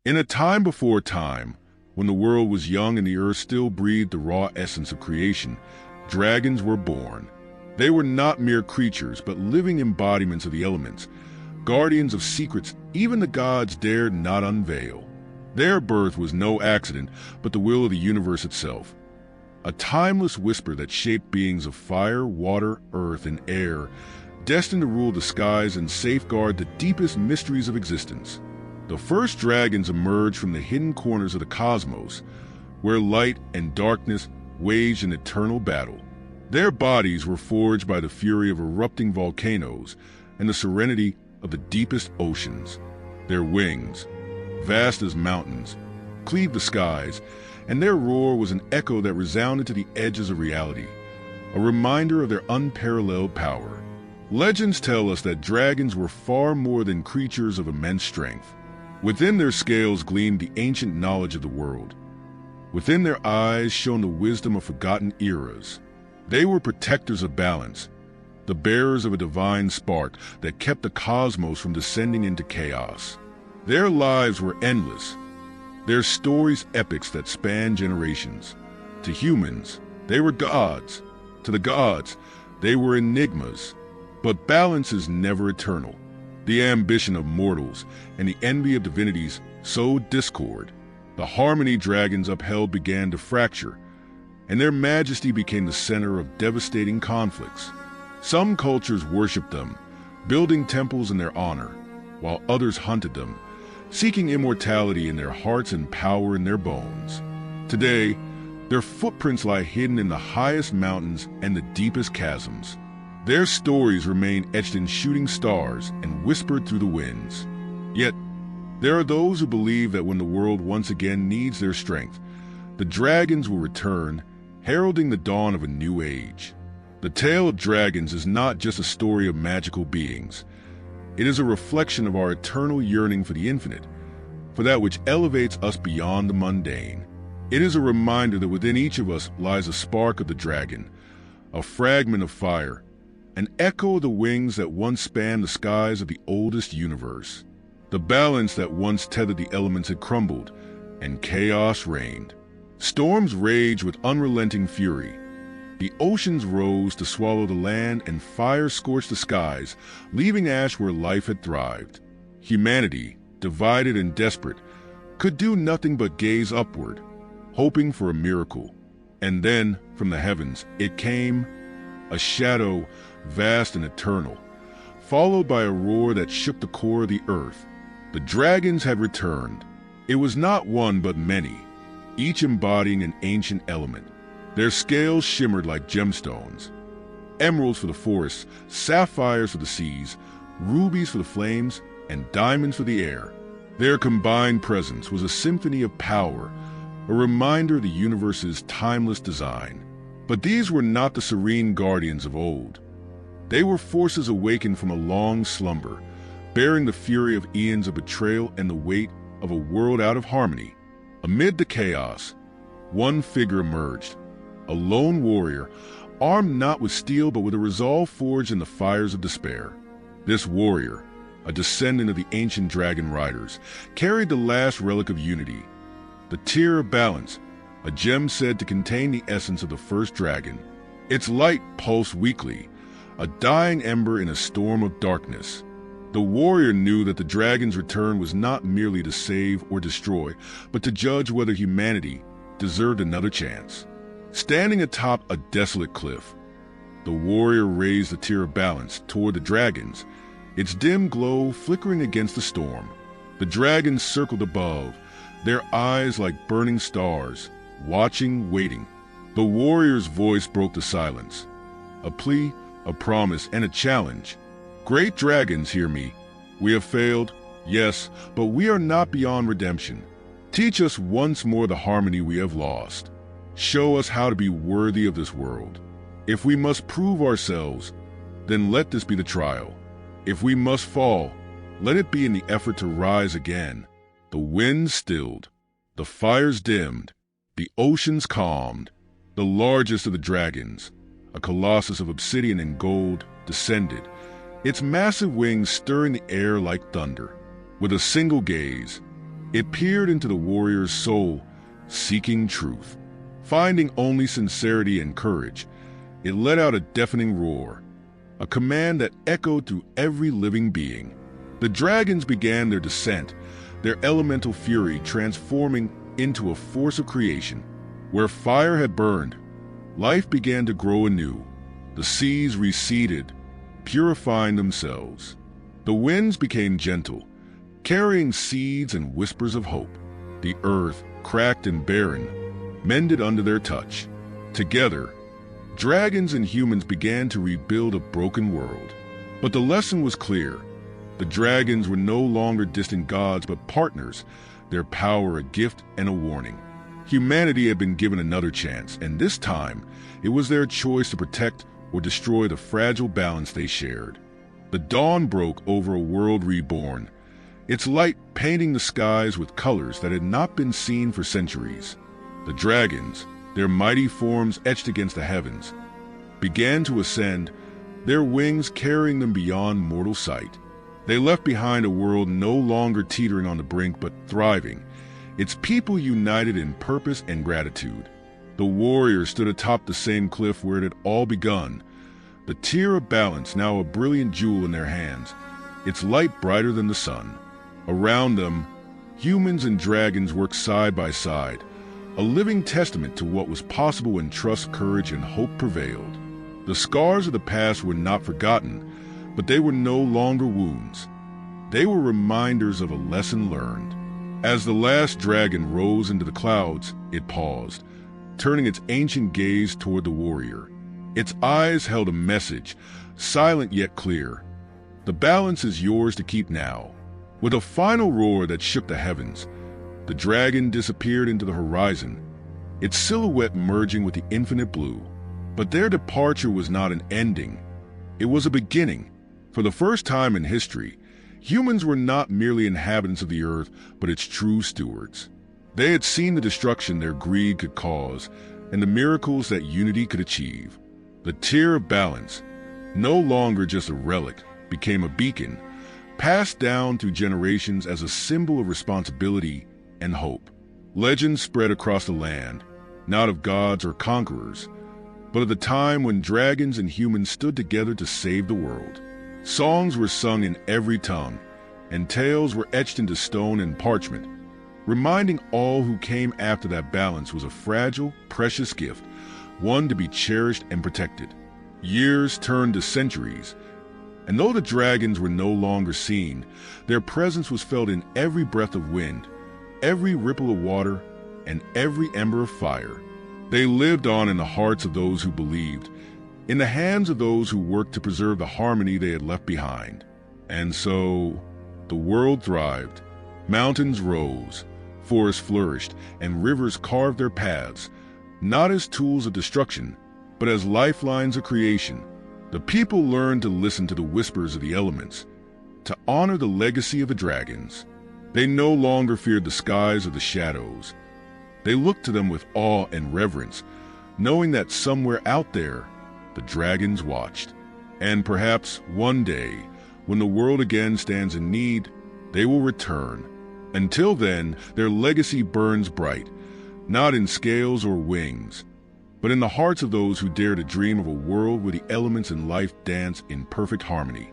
In a time before time, when the world was young and the earth still breathed the raw essence of creation, dragons were born. They were not mere creatures, but living embodiments of the elements, guardians of secrets even the gods dared not unveil. Their birth was no accident, but the will of the universe itself. A timeless whisper that shaped beings of fire, water, earth, and air, destined to rule the skies and safeguard the deepest mysteries of existence. The first dragons emerged from the hidden corners of the cosmos, where light and darkness waged an eternal battle. Their bodies were forged by the fury of erupting volcanoes and the serenity of the deepest oceans. Their wings, vast as mountains, cleaved the skies, and their roar was an echo that resounded to the edges of reality, a reminder of their unparalleled power. Legends tell us that dragons were far more than creatures of immense strength. Within their scales gleamed the ancient knowledge of the world. Within their eyes shone the wisdom of forgotten eras. They were protectors of balance, the bearers of a divine spark that kept the cosmos from descending into chaos. Their lives were endless, their stories epics that spanned generations. To humans, they were gods. To the gods, they were enigmas. But balance is never eternal. The ambition of mortals and the envy of divinities sowed discord. The harmony dragons upheld began to fracture, and their majesty became the center of devastating conflicts. Some cultures worshipped them, building temples in their honor, while others hunted them, seeking immortality in their hearts and power in their bones. Today, their footprints lie hidden in the highest mountains and the deepest chasms. Their stories remain etched in shooting stars and whispered through the winds. Yet, there are those who believe that when the world once again needs their strength, the dragons will return, heralding the dawn of a new age. The tale of dragons is not just a story of magical beings. It is a reflection of our eternal yearning for the infinite, for that which elevates us beyond the mundane. It is a reminder that within each of us lies a spark of the dragon, a fragment of fire, an echo of the wings that once spanned the skies of the oldest universe. The balance that once tethered the elements had crumbled, and chaos reigned. Storms raged with unrelenting fury. The oceans rose to swallow the land, and fire scorched the skies, leaving ash where life had thrived. Humanity, divided and desperate, could do nothing but gaze upward, hoping for a miracle. And then, from the heavens, it came, a shadow vast and eternal, followed by a roar that shook the core of the earth. The dragons had returned. It was not one but many, each embodying an ancient element. Their scales shimmered like gemstones, emeralds for the forests, sapphires for the seas, rubies for the flames, and diamonds for the air. Their combined presence was a symphony of power, a reminder of the universe's timeless design. But these were not the serene guardians of old. They were forces awakened from a long slumber, bearing the fury of eons of betrayal and the weight of a world out of harmony. Amid the chaos, one figure emerged, a lone warrior, armed not with steel but with a resolve forged in the fires of despair. This warrior, a descendant of the ancient dragon riders, carried the last relic of unity, the tear of balance, a gem said to contain the essence of the first dragon. Its light pulsed weakly, a dying ember in a storm of darkness. The warrior knew that the dragon's return was not merely to save or destroy, but to judge whether humanity deserved another chance. Standing atop a desolate cliff, the warrior raised the tear of balance toward the dragons, its dim glow flickering against the storm. The dragons circled above, their eyes like burning stars, watching, waiting. The warrior's voice broke the silence, a plea, a promise, and a challenge. Great dragons, hear me. We have failed, yes, but we are not beyond redemption. Teach us once more the harmony we have lost. Show us how to be worthy of this world. If we must prove ourselves, then let this be the trial. If we must fall, let it be in the effort to rise again. The winds stilled, the fires dimmed, the oceans calmed. The largest of the dragons, a colossus of obsidian and gold, descended, its massive wings stirring the air like thunder. With a single gaze, It peered into the warrior's soul, seeking truth. Finding only sincerity and courage, it let out a deafening roar, a command that echoed through every living being. The dragons began their descent, their elemental fury transforming into a force of creation. Where fire had burned, life began to grow anew. The seas receded, purifying themselves. The winds became gentle, carrying seeds and whispers of hope. The earth, cracked and barren, mended under their touch. Together, dragons and humans began to rebuild a broken world. But the lesson was clear. The dragons were no longer distant gods but partners, their power a gift and a warning. Humanity had been given another chance, and this time, it was their choice to protect or destroy the fragile balance they shared. The dawn broke over a world reborn, its light painting the skies with colors that had not been seen for centuries. The dragons, their mighty forms etched against the heavens, began to ascend, their wings carrying them beyond mortal sight. They left behind a world no longer teetering on the brink but thriving, its people united in purpose and gratitude. The warriors stood atop the same cliff where it had all begun, the tier of balance now a brilliant jewel in their hands, its light brighter than the sun. Around them, humans and dragons worked side by side, a living testament to what was possible when trust, courage, and hope prevailed. The scars of the past were not forgotten, but they were no longer wounds. They were reminders of a lesson learned. As the last dragon rose into the clouds, it paused, turning its ancient gaze toward the warrior. Its eyes held a message, silent yet clear. The balance is yours to keep now. With a final roar that shook the heavens, the dragon disappeared into the horizon, its silhouette merging with the infinite blue. But their departure was not an ending. It was a beginning. For the first time in history, humans were not merely inhabitants of the earth, but its true stewards. They had seen the destruction their greed could cause and the miracles that unity could achieve. The tier of balance, no longer just a relic, became a beacon, passed down through generations as a symbol of responsibility and hope. Legends spread across the land, not of gods or conquerors, but of the time when dragons and humans stood together to save the world. Songs were sung in every tongue, and tales were etched into stone and parchment, reminding all who came after that balance was a fragile, precious gift, one to be cherished and protected. Years turned to centuries, and though the dragons were no longer seen, their presence was felt in every breath of wind, every ripple of water, and every ember of fire. They lived on in the hearts of those who believed, in the hands of those who worked to preserve the harmony they had left behind. And so, the world thrived. Mountains rose, forests flourished, and rivers carved their paths, not as tools of destruction, but as lifelines of creation. The people learned to listen to the whispers of the elements, to honor the legacy of the dragons. They no longer feared the skies or the shadows. They looked to them with awe and reverence, knowing that somewhere out there, the dragons watched. And perhaps one day, when the world again stands in need, they will return. Until then, their legacy burns bright, not in scales or wings, but in the hearts of those who dare to dream of a world where the elements and life dance in perfect harmony.